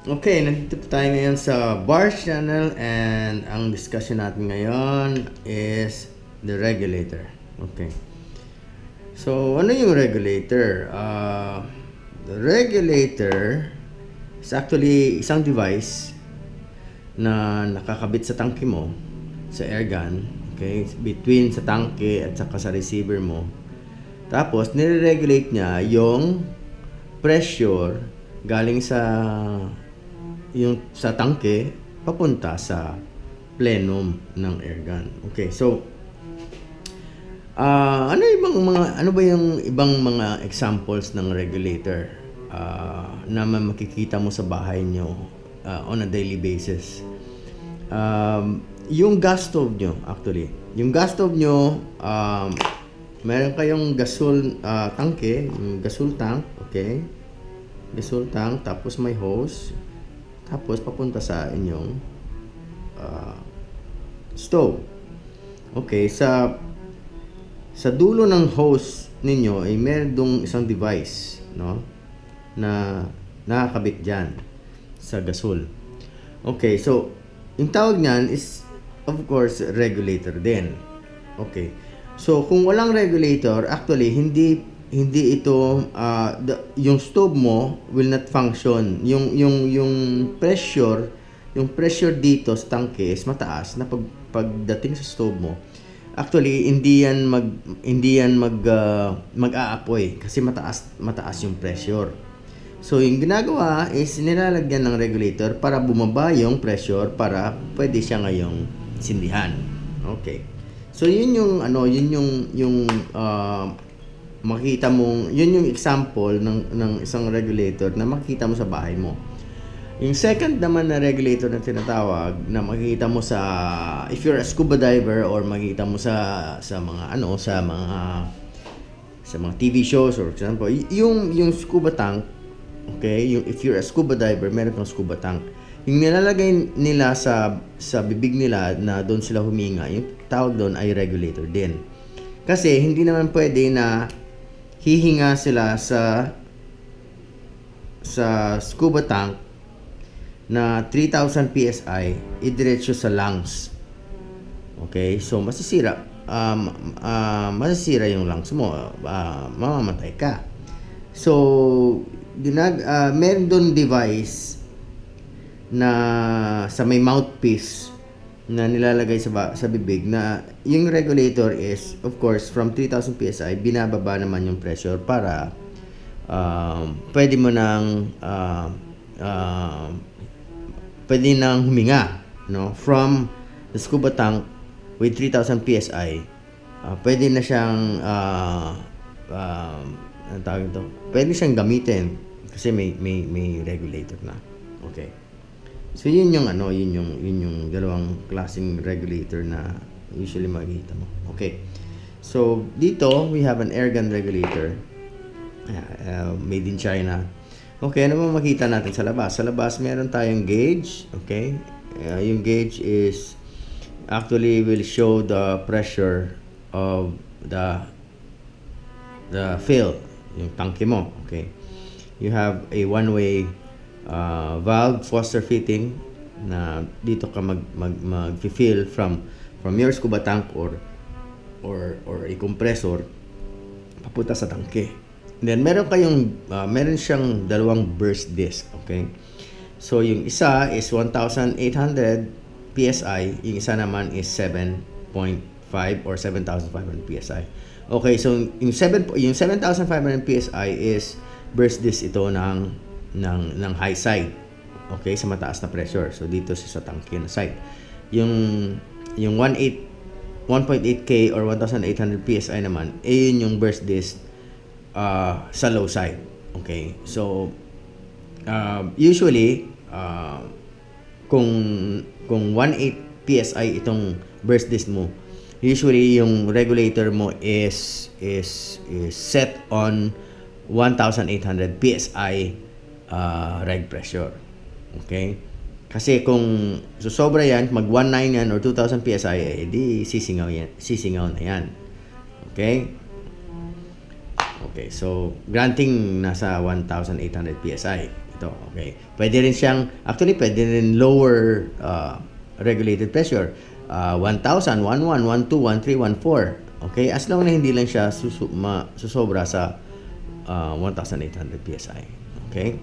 Okay, nandito po tayo ngayon sa Bars Channel and ang discussion natin ngayon is the regulator. Okay. So, ano yung regulator? The regulator is actually isang device na nakakabit sa tangke mo, sa airgun, okay? Between sa tangke at saka sa receiver mo. Tapos, nire-regulate niya yung pressure galing sa tangke papunta sa plenum ng airgun. Okay, so ano ba yung ibang mga examples ng regulator na makikita mo sa bahay nyo on a daily basis? Yung gas stove nyo, actually. Yung gas stove nyo, meron kayong gasol tangke, yung gasol tank, okay? Gasol tank, tapos may hose, tapos papunta sa inyong stove. Okay, sa dulo ng hose ninyo ay meron dong isang device, no, na nakakabit diyan sa gasol. Okay, so yung tawag niyan is of course regulator din. Okay. So kung walang regulator, actually hindi ito yung stove mo will not function. Yung pressure dito sa tangke is mataas na pagdating sa stove mo. Actually hindi yan mag-aapoy kasi mataas yung pressure. So yung ginagawa is nilalagyan ng regulator para bumaba yung pressure para pwede siya ngayong sindihan. Okay. So yun yung makita mo, yun yung example ng isang regulator na makikita mo sa bahay mo. Yung second naman na regulator na tinatawag na makikita mo if you're a scuba diver or makikita mo sa mga TV shows, or example, yung scuba tank, okay, if you're a scuba diver, meron kang scuba tank. Yung nilalagay nila sa bibig nila na doon sila huminga, yung tawag doon ay regulator din. Kasi hindi naman pwede na hihinga sila sa scuba tank na 3,000 PSI idiretso sa lungs. Okay? So masisira yung lungs mo, mamamatay ka. So meron doon device na sa may mouthpiece na nilalagay sa bibig na yung regulator is of course from 3,000 PSI binababa naman yung pressure para pwede nang huminga, no, from the scuba tank with 3,000 PSI. Pwede na siyang ang tawag ito, pwede siyang gamitin kasi may regulator na. Okay. So yun yung dalawang klaseng regulator na usually makikita mo. Okay. So dito we have an airgun regulator made in China. Okay, ano ba makita natin sa labas? Sa labas meron tayong gauge, okay? Yung gauge is actually will show the pressure of the fill, yung tangke mo, okay? You have a one-way valve Foster fitting na dito ka mag-fill from your scuba tank or a compressor papunta sa tangke. And then meron siyang dalawang burst disc, okay? So yung isa is 1,800 PSI, yung isa naman is 7.5 or 7,500 PSI. Okay, so yung 7,500 PSI is burst disc ito ng high side, okay, sa mataas na pressure. So dito sa tangke na side. Yung 1.8K or 1,800 PSI naman, yun yung burst disc sa low side. Okay, so usually kung 1.8 PSI itong burst disc mo, usually yung regulator mo is set on 1,800 PSI reg pressure. Okay? Kasi kung sobra yan, mag 1.9 yan or 2,000 PSI, di sisingaw na yan. Okay? Okay, so granting nasa 1,800 PSI dito. Okay. Pwede rin siyang, actually, pwede rin lower regulated pressure. 1,000, 11, 12, 13, 14. Okay? As long na hindi lang siya susobra sa 1,800 PSI. Okay?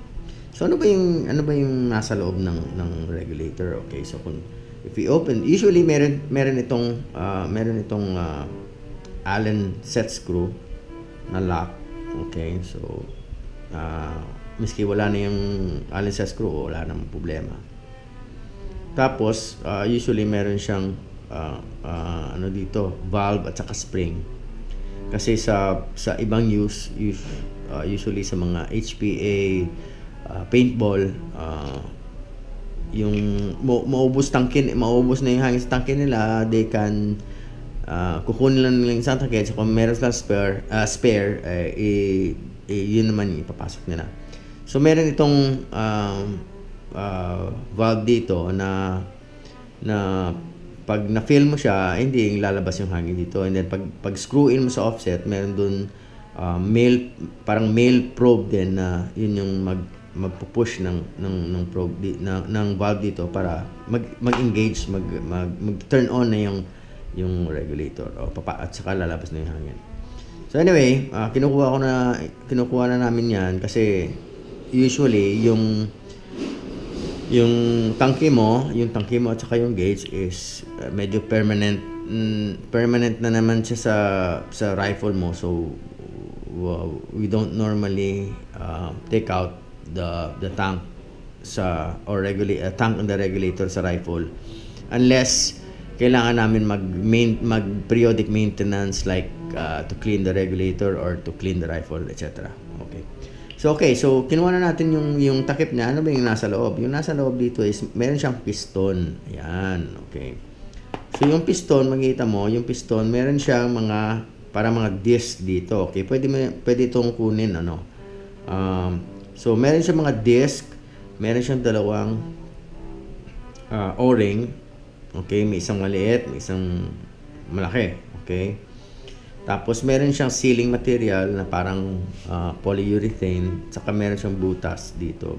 So ano ba yung nasa loob ng regulator? Okay? So if we open, usually meron itong Allen set screw na lock. Okay? So miski wala na yung Allen set screw, wala namang problema. Tapos usually meron siyang dito, valve at saka spring. Kasi sa ibang usually sa mga HPA paintball, yung maubos na yung hangin sa tangke nila, they can kukunin lang nila yung isang tangke, so kung meron silang spare, yun naman yung ipapasok nila. So meron itong valve dito na pag na-fill mo siya, hindi lalabas yung hangin dito. And then pag screw in mo sa offset, meron dun parang male probe din na yun yung magpo-push ng probe ng valve dito para mag-engage, mag-turn on na yung regulator at saka lalabas na yung hangin. So anyway, kinukuha na namin yan kasi usually yung tangke mo at saka yung gauge is medyo permanent na naman siya sa rifle mo. So we don't normally take out the tank tank on the regulator sa rifle unless kailangan namin mag periodic maintenance like to clean the regulator or to clean the rifle, etc. Okay. So kinuha na natin yung takip niya. Ano ba yung nasa loob? Yung nasa loob dito is meron siyang piston. Ayan, okay. So yung piston, makikita mo, yung piston meron siyang mga disc dito. Okay, pwede itong kunin so meron siyang mga disc, meron siyang dalawang O-ring. Okay, may isang maliit, may isang malaki. Okay. Tapos meron siyang sealing material na parang polyurethane, saka meron siyang butas dito,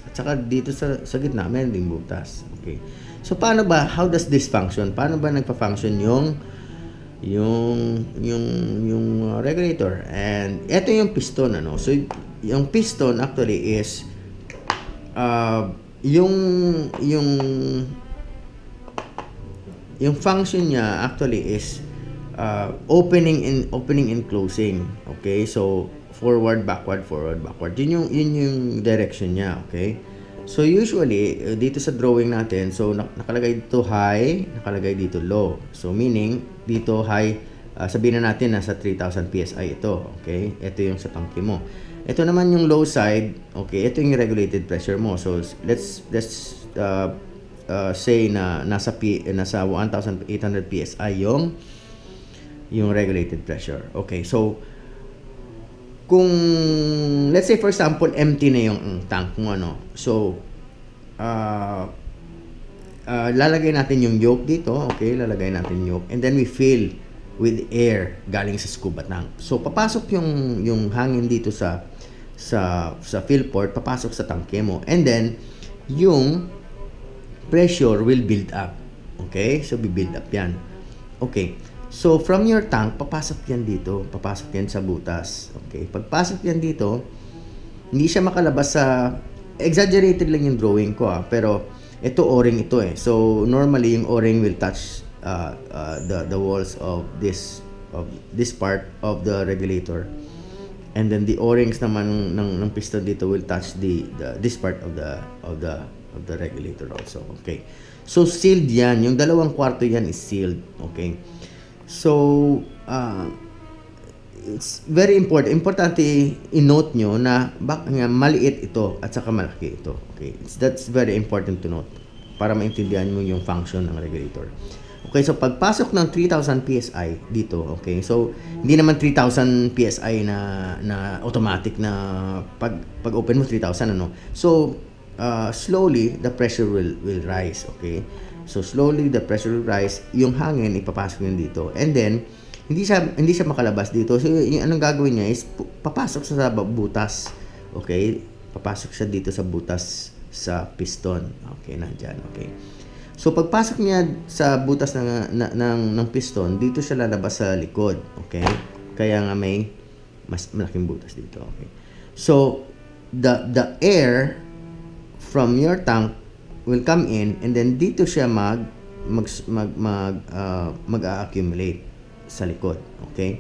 At saka dito sa gitna meron ding butas. Okay. So how does this function? Paano ba nagpa-function yung regulator? And ito yung piston So yung piston actually is yung function niya actually is opening and closing. Okay, so forward, backward. Yun yung direction niya. Okay, so usually dito sa drawing natin, so nakalagay dito high, nakalagay dito low. So meaning dito high, sabihin na natin nasa 3,000 PSI ito. Okay, ito yung sa tangke mo. Ito naman yung low side. Okay, ito yung regulated pressure mo. So let's say na nasa 1,800 PSI yung regulated pressure. Okay, so kung let's say for example empty na yung tank mo so lalagay natin yung yoke dito. Okay, lalagay natin yung yoke and then we fill with air galing sa scuba tank. So papasok yung hangin dito sa fill port, papasok sa tangke mo and then yung pressure will build up. Okay, so bi-build up yan. Okay, so from your tank, papasok yan dito. Papasok yan sa butas. Okay. Pagpasok yan dito, hindi siya makalabas sa... Exaggerated lang yung drawing ko pero ito O-ring ito So normally yung O-ring will touch the walls of this part of the regulator. And then the O-rings naman ng piston dito will touch this part of the regulator also. Okay. So sealed yan. Yung 2/4 yan is sealed. Okay. So, it's very importante i-note nyo na maliit ito at saka malaki ito. Okay, that's very important to note para maintindihan mo yung function ng regulator. Okay, so pagpasok ng 3,000 PSI dito, okay, so hindi naman 3,000 PSI na automatic na pag open mo 3,000 So, slowly the pressure will rise. Okay. So slowly the pressure will rise, yung hangin ipapasok yun dito. And then hindi siya makalabas dito. So yung anong gagawin niya is papasok sa butas. Okay? papasok siya dito sa butas sa piston. Okay, nandyan. Okay. So pagpasok niya sa butas ng piston, dito siya lalabas sa likod. Okay? Kaya nga may mas malaking butas dito. Okay. So the air from your tank will come in, and then dito siya mag-accumulate sa likod. Okay?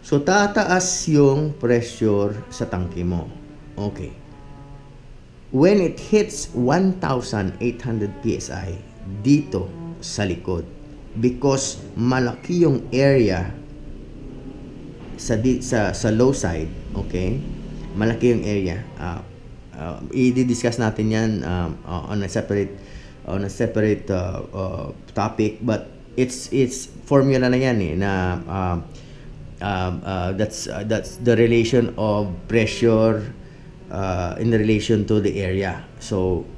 So tataas yung pressure sa tangke mo. Okay. When it hits 1,800 PSI dito sa likod, because malaki yung area sa low side, okay? Malaki yung area. I-discuss natin 'yan on a separate topic, but it's formula na 'yan na that's the relation of pressure in relation to the area. So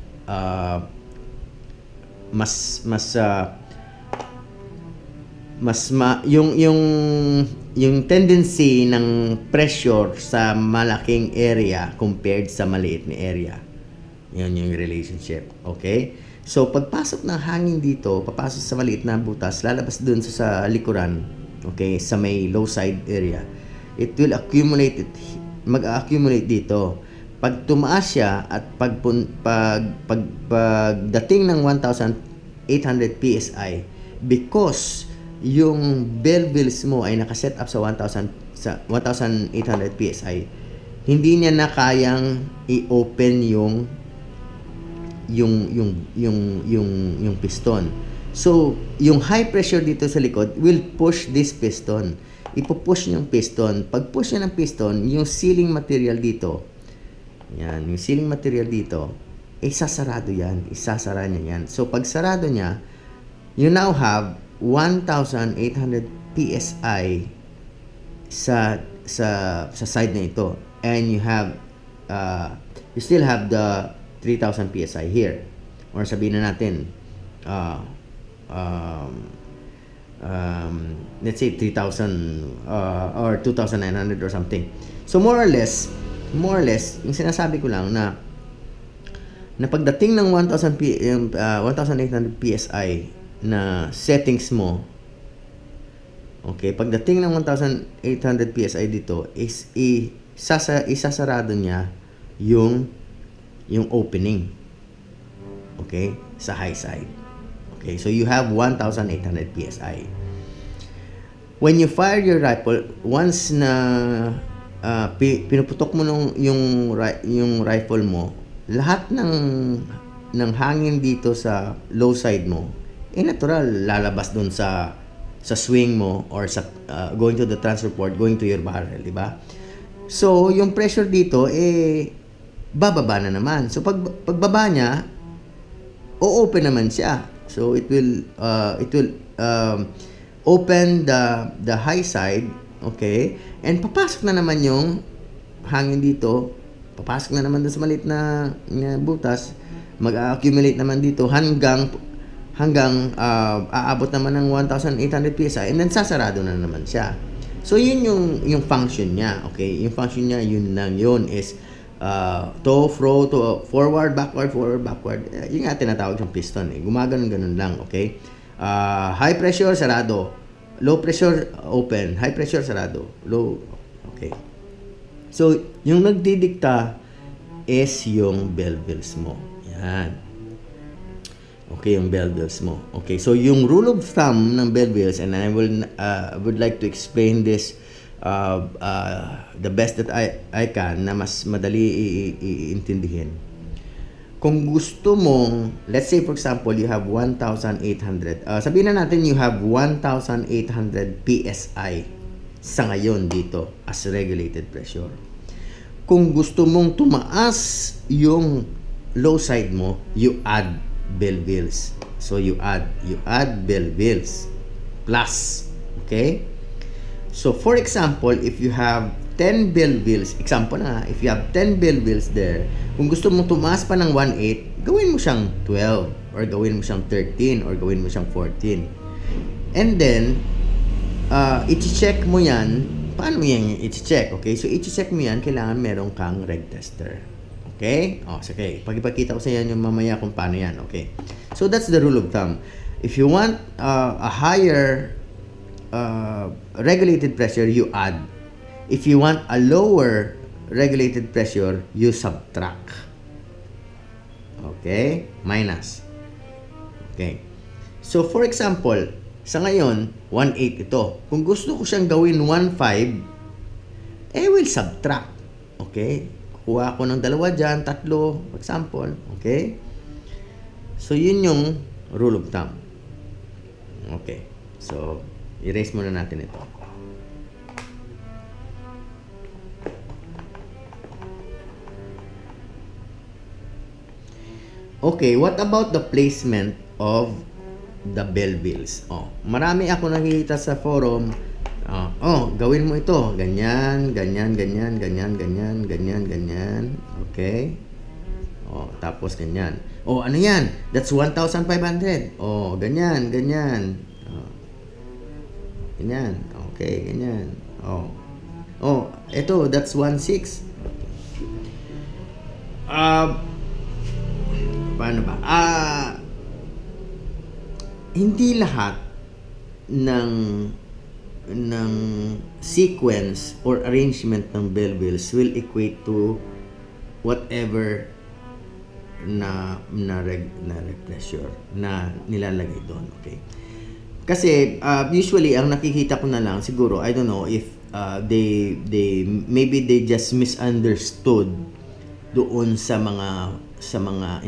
yung tendency ng pressure sa malaking area compared sa maliit na area. Yun yung relationship. Okay? So pagpasok ng hangin dito, papasok sa maliit na butas, lalabas dun sa likuran, okay, sa may low side area. It will accumulate, mag-accumulate dito. Pag tumaas siya at pagdating ng 1,800 PSI, because yung valves mo ay nakaset up sa 1,800 PSI, hindi niya na kayang i-open yung piston. So, yung high pressure dito sa likod will push this piston. Ipo-push yung piston. Pag push niya ng piston, yung sealing material dito, yan, yung sealing material dito, isasarado yan. Isasara niya yan. So, pag sarado niya, you now have 1,800 PSI sa side na ito, and you still have the 3,000 PSI here, or sabihin na natin let's say 3,000 or 2,900 or something. So more or less yung sinasabi ko lang na pagdating ng 1,800 PSI na settings mo, okay, pagdating ng 1,800 PSI dito is isasarado niya yung opening, okay, sa high side. Okay, so you have 1,800 PSI. When you fire your rifle, once na pinuputok mo yung rifle mo, lahat ng hangin dito sa low side mo, natural lalabas dun sa swing mo, or sa going to the transfer port, going to your barrel, di ba? So yung pressure dito bababa na naman. So pagbaba niya, o-open naman siya. So it will open the high side, okay? And papasok na naman yung hangin dito. Papasok na naman dun sa maliit na butas. Mag-accumulate naman dito hanggang aabot naman ng 1,800 PSI, and then sasarado na naman siya. So yun yung function niya, okay? Yung function niya, yun is to forward, backward. Yung nga tinatawag yung piston, gumaganon lang, okay? High pressure, sarado. Low pressure, open. High pressure, sarado. Low, okay. So yung nagdidikta is yung valves mo. Yan. Okay, yung bell wheels mo. Okay, so yung rule of thumb ng bell wheels, and I would like to explain this the best that I can, na mas madali iintindihin. Kung gusto mong, let's say for example, you have 1,800, sabihin na natin you have 1,800 PSI sa ngayon dito as regulated pressure. Kung gusto mong tumaas yung low side mo, you add bell wheels. So you add bell wheels plus, okay? So for example, if you have 10 bell wheels, example na, if you have 10 bell wheels there, kung gusto mong tumaas pa ng 1.8, gawin mo siyang 12, or gawin mo siyang 13, or gawin mo siyang 14. And then i-check mo yan paano mo yan i-check? Okay, so i-check mo yan, kailangan meron kang reg tester. Okay? Okay. Pagipakita ko sa inyo mamaya kung paano yan. Okay. So that's the rule of thumb. If you want a higher regulated pressure, you add. If you want a lower regulated pressure, you subtract. Okay? Minus. Okay. So for example, sa ngayon, 1.8 ito. Kung gusto ko siyang gawin 1.5, will subtract. Okay? Kuha ko ng dalawa dyan, tatlo, for example. Okay? So, yun yung rule of thumb. Okay. So, erase muna natin ito. Okay, what about the placement of the bell wheels? Marami ako nakikita sa forum. Gawin mo ito. Ganyan, ganyan, ganyan, ganyan, ganyan, ganyan, ganyan. Okay? Tapos ganyan. Ano yan? That's 1,500. Ganyan, ganyan. Ganyan. Okay, ganyan. Ito, that's 1,600. Paano ba? Hindi lahat ng sequence or arrangement ng bell wheels will equate to whatever na pressure na nilalagay doon. Okay? Kasi usually ang nakikita ko na lang siguro, I don't know if maybe they just misunderstood doon sa mga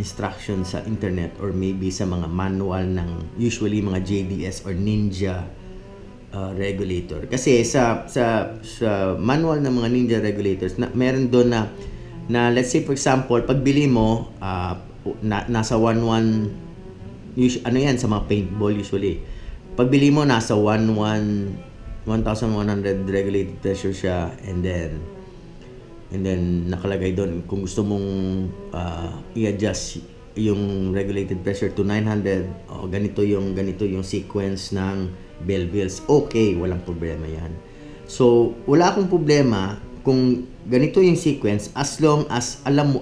instructions sa internet, or maybe sa mga manual ng usually mga JDS or Ninja regulator. Kasi sa manual ng mga Ninja regulators, meron doon na let's say for example, pagbili mo nasa 1,100, ano yan sa mga paintball usually. Pagbili mo nasa 1,100 regulated pressure siya, and then nakalagay doon kung gusto mong i-adjust yung regulated pressure to 900, ganito yung sequence ng bell wheels. Okay, walang problema yan. So, wala akong problema kung ganito yung sequence as long as alam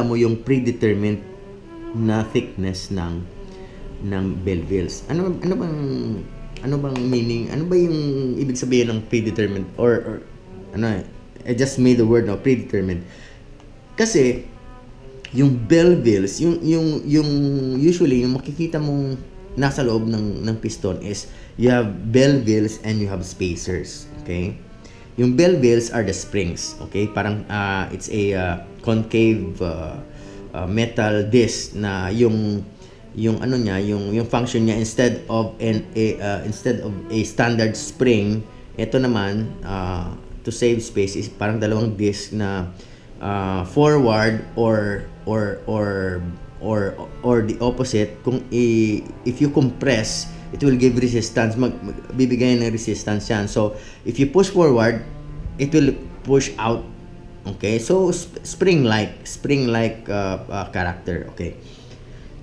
mo yung predetermined na thickness ng bell wheels. Ano bang meaning? Ano ba yung ibig sabihin ng predetermined or I just made the word predetermined. Kasi yung bell wheels, yung usually yung makikita mong nasa loob ng piston is you have bell wheels and you have spacers. Okay? Yung bell wheels are the springs. Okay? Parang it's a concave metal disc na yung ano niya, yung function niya, instead of a standard spring, ito naman to save space is parang dalawang disc na forward or the opposite. Kung if you compress, it will give resistance, bibigay ng resistance yan. So if you push forward, it will push out. Okay, so spring-like character. Okay,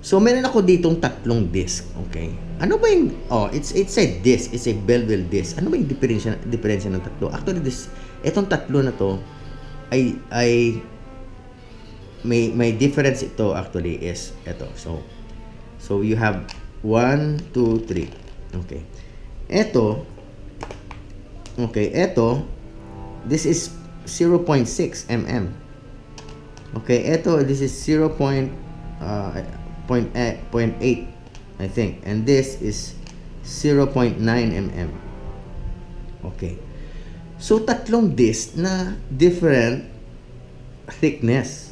so meron ako ditong tatlong disc. Okay, ano ba yung it's a disc, it's a bell wheel disc. Ano ba yung diferensya ng tatlo? Actually etong tatlo na to ay may difference ito actually is ito. So you have 1, 2, 3. Okay. Ito this is 0.6 mm. Okay, this is 0.8 I think, and this is 0.9 mm. Okay. So tatlong disc na different thickness.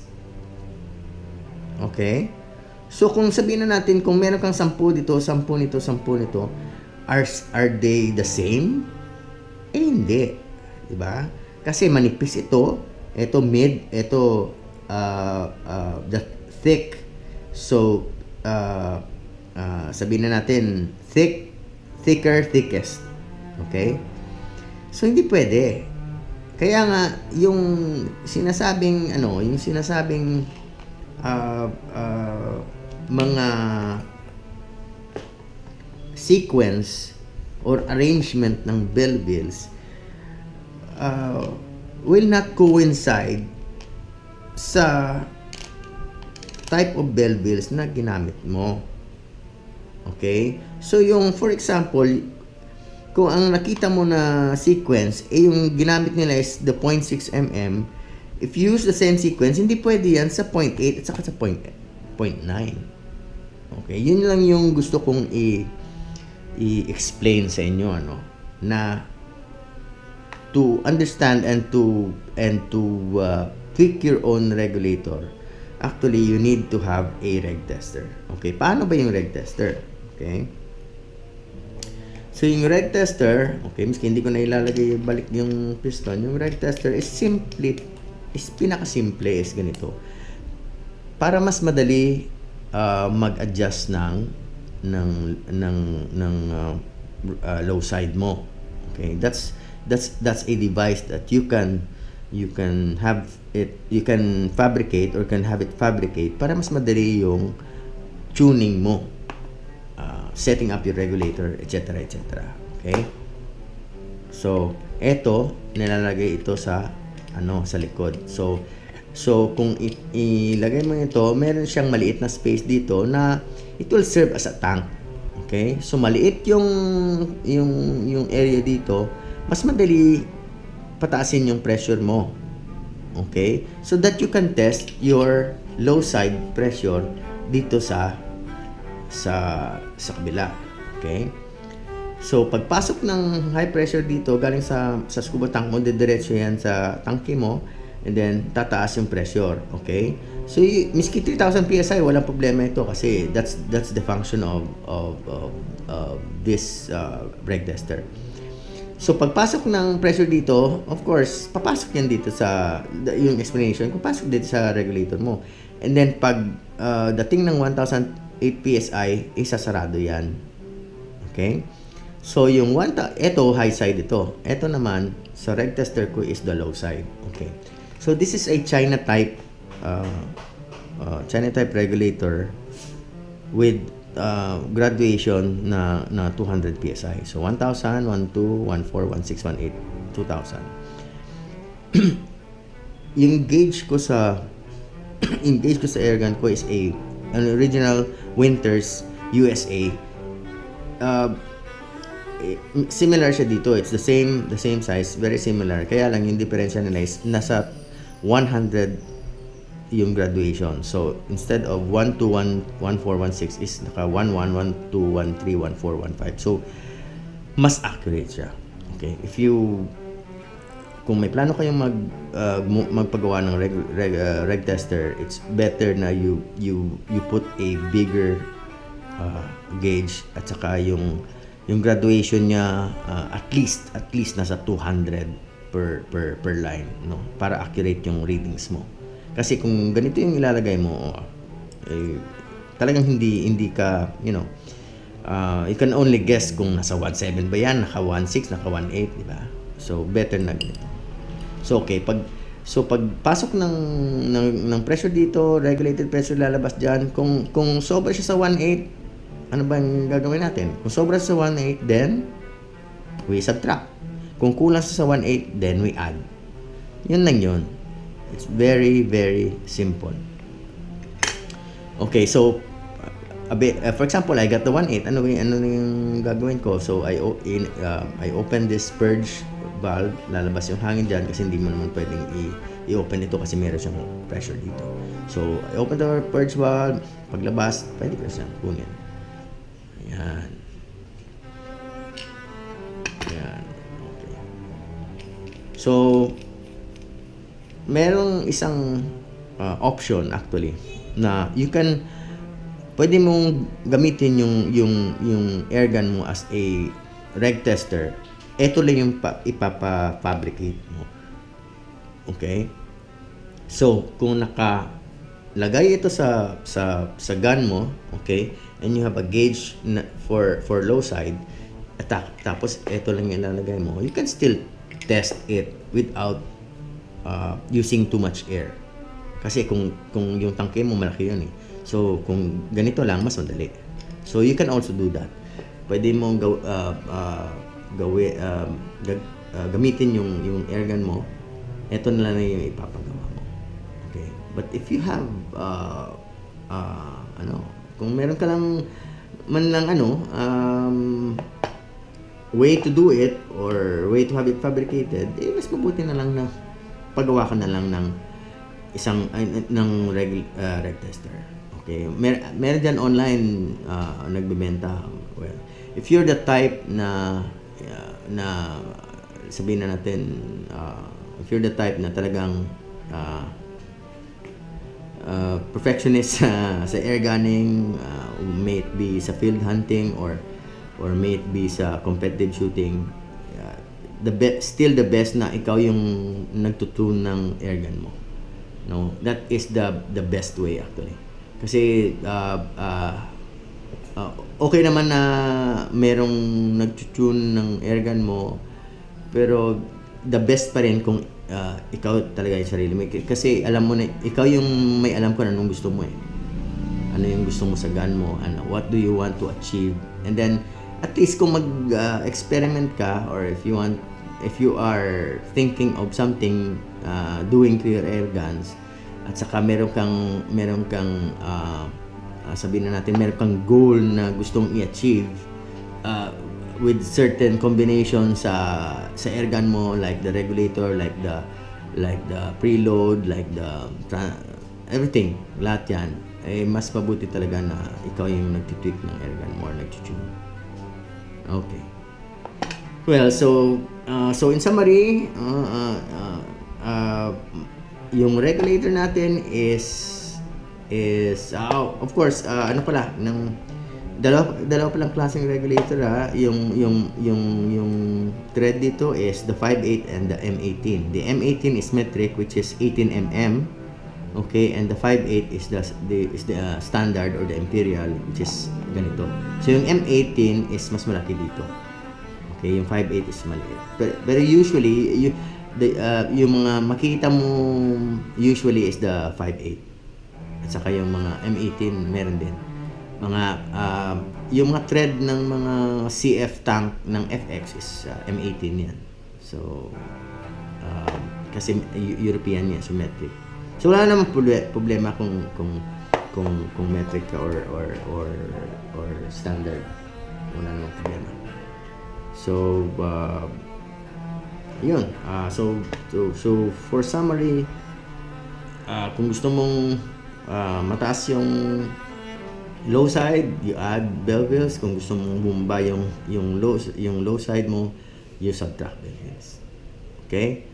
Okay? So kung sabihin na natin kung meron kang 10 dito, 10 nito, 10 nito, are they the same? Hindi. 'Di ba? Kasi manipis ito mid, ito the thick. So sabihin na natin thicker, thickest. Okay? So hindi pwede. Kaya nga yung sinasabing mga sequence or arrangement ng bell wheels will not coincide sa type of bell bills na ginamit mo. Okay? So, yung, for example, kung ang nakita mo na sequence, yung ginamit nila is the 0.6 mm, if you use the same sequence, hindi pwede yan sa 0.8 at saka sa 0.9. Okay? Yun lang yung gusto kong i-explain sa inyo, ano, na to understand and to tweak your own regulator. Actually, you need to have a reg tester. Okay, paano ba yung reg tester? Okay. So, yung reg tester, okay, miski hindi ko na ilalagay balik yung piston, yung reg tester is pinakasimple is ganito. Para mas madali mag-adjust ng low side mo. Okay, that's a device that you can have it, you can fabricate or can have it fabricate para mas madali yung tuning mo, setting up your regulator, etc. Okay, so eto nilalagay ito sa sa likod. So kung ilagay mo ito, meron siyang maliit na space dito na it will serve as a tank. Okay, so maliit yung area dito, mas madali pataasin yung pressure mo. Okay? So that you can test your low side pressure dito sa kabila. Okay? So pagpasok ng high pressure dito galing sa scuba tank mo, didiretso yan sa tangke mo, and then tataas yung pressure. Okay? So miski 3000 PSI, walang problema ito kasi that's the function of this brake tester. So, pagpasok ng pressure dito, of course, papasok yan dito sa, yung explanation, papasok dito sa regulator mo. And then, pag dating ng 1008 PSI, isasarado yan. Okay? So, yung ito, high side ito. Ito naman, sa reg tester ko is the low side. Okay? So, this is a China type regulator with graduation na 200 PSI. So 1,000, 12, 14, 16, 18, 2,000. Yung gauge ko sa airgun ko is an original Winters USA. Similar siya dito. It's the same size, very similar. Kaya lang yung diferensya nila is nasa 100 yung graduation. So, instead of 1, 2, 1, 1, 4, 1, 6 is naka 1, 1, 1, 2, 1, 3, 1, 4, 1, 5. So, mas accurate siya. Okay? Kung may plano kayong magpagawa ng reg tester, it's better na you put a bigger gauge at saka yung graduation niya at least nasa 200 per line, no? Para accurate yung readings mo. Kasi kung ganito yung ilalagay mo, talagang hindi ka, you can only guess kung nasa 1.7 ba yan, naka 1.6, naka 1.8, di ba? So, better na ganito. So, okay, pagpasok ng pressure dito, regulated pressure lalabas dyan. Kung sobra siya sa 1.8, ano ba yung gagawin natin? Kung sobra sa 1.8, then we subtract. Kung kulang sa 1.8, then we add. Yun lang yun. It's very, very simple. Okay, so for example, I got the 1.8. Ano yung gagawin ko? So I open this purge valve. Lalabas yung hangin dyan kasi hindi mo naman pwedeng i-open ito kasi meron siyang pressure dito. So I open the purge valve. Paglabas, pwede ko siyang kunin. Ayan. Ayan. Okay. So merong isang option actually na pwede mong gamitin yung airgun mo as a reg tester. Ito lang yung ipapa-fabricate mo. Okay? So, kung nakalagay ito sa gun mo, okay, and you have a gauge for low side, tapos ito lang yung ilalagay mo, you can still test it without using too much air. Kasi kung yung tangke mo malaki yun eh. So kung ganito lang, mas madali. So you can also do that. Pwede mo gamitin yung airgun mo, ito na lang yung ipapagawa mo. Okay? But if you have kung meron ka lang man lang way to do it or way to have it fabricated, mas mabuti na lang na pagawa ka na lang ng isang reg tester. Okay, meron dyan online nagbebenta. Well, if you're the type na sabihin na natin, if you're the type na talagang perfectionist sa airgunning, may it be sa field hunting or may it be sa competitive shooting, still the best na ikaw yung nagtutune ng airgun mo. No, that is the best way actually. Kasi okay naman na merong nagtutune ng airgun mo, pero the best pa rin kung ikaw talaga yung sarili mo. Kasi alam mo na, ikaw yung may alam ko na anong gusto mo eh. Ano yung gusto mo sa gun mo, what do you want to achieve. And then, at least kung mag-experiment ka, or if you are thinking of something doing to your air guns, at saka meron kang sabihin na natin, meron kang goal na gustong i-achieve with certain combinations sa airgun mo, like the regulator, like the preload, like the everything, lahat yan, mas mabuti talaga na ikaw yung nagtitweak ng airgun mo or nagtutune. Okay. Well, so in summary, yung regulator natin is of course, dalawa palang klaseng regulator yung thread dito is the 5/8 and the M18. The M18 is metric, which is 18 mm, okay, and the 5/8 is the standard or the imperial, which is ganito. So yung M18 is mas malaki dito. Okay, yung 5/8 is maliit. Pero usually yung mga makita mo usually is the 5/8. At saka yung mga M18 meron din. Yung mga thread ng mga CF tank ng FX is M18 yan. So kasi European yan, so metric. So wala namang problema kung metric ka or standard. Wala namang problema. So yun. So for summary, kung gusto mong mataas yung low side, you add bell wheels. Kung gusto mong bumaba yung low side mo, you subtract bell wheels. Okay?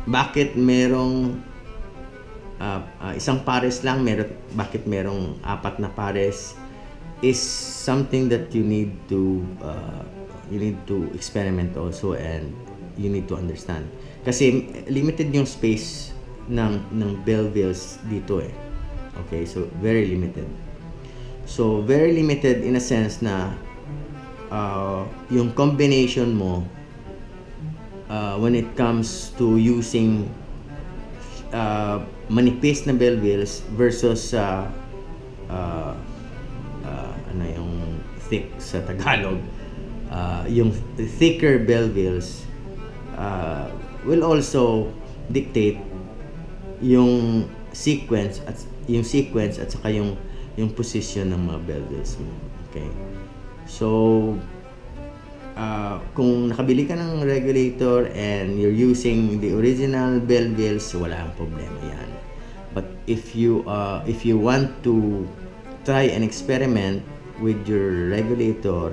Bakit merong isang pares lang, bakit merong apat na pares is something that you need to experiment also, and you need to understand. Kasi limited yung space ng bell wheels dito eh. Okay, so very limited. So very limited in a sense na yung combination mo when it comes to using manipis na bell wheels versus yung thick sa Tagalog, yung thicker bell wheels will also dictate yung sequence at saka yung position ng mga bell wheels mo. Okay, so kung nakabili ka ng regulator and you're using the original bell wheels, wala ang problema yan. But if you want to try and experiment with your regulator,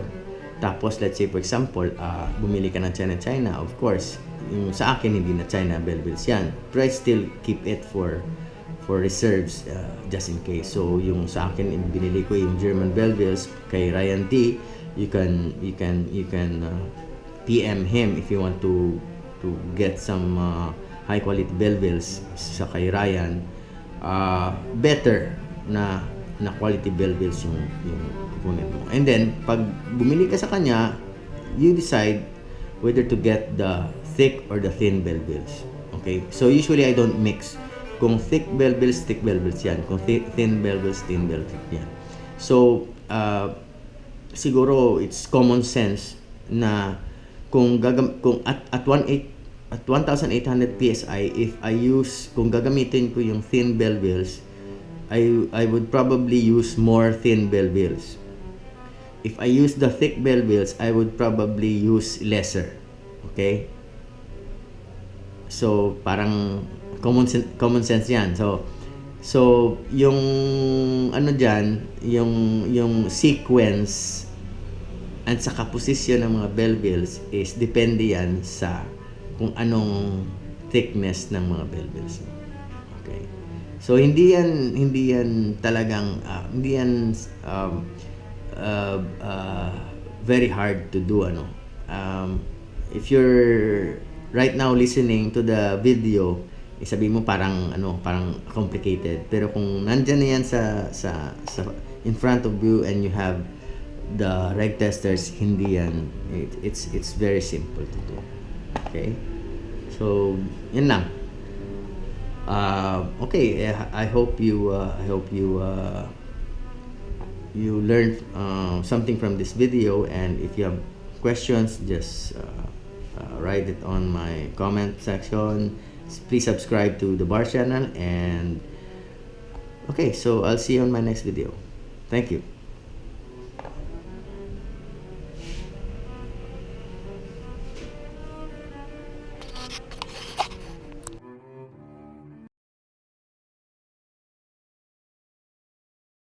tapos let's say for example bumili ka ng China, of course yung sa akin hindi na China bell wheels yan, but I still keep it for reserves just in case. So yung sa akin binili ko yung German bell wheels kay Ryan T. You can PM him if you want to get some high quality bell wheels sa kay Ryan. Better na quality bell wheels yung kukunin mo. And then pag bumili ka sa kanya, you decide whether to get the thick or the thin bell wheels. Okay? So usually I don't mix. Kung thick bell wheels, thick bell wheels yan. Kung thin bell wheels, thin bell wheels yan. So siguro it's common sense na kung at 1800 psi, if I use, kung gagamitin ko yung thin bell wheels, I would probably use more thin bell wheels. If I use the thick bell wheels, I would probably use lesser. Okay? So parang common sense 'yan. So yung ano diyan, yung sequence at saka posisyon ng mga bell wheels is depende yan sa kung anong thickness ng mga bell wheels. Okay. So hindi yan talagang hindi yan very hard to do if you're right now listening to the video, sabi mo parang complicated, pero kung nandiyan na yan sa in front of you and you have the reg testers, hindi yan, it's very simple to do. Okay, so yun lang. Okay, I hope you you learned something from this video, and if you have questions, just write it on my comment section. Please subscribe to the bar channel, and okay, so I'll see you on my next video. Thank you.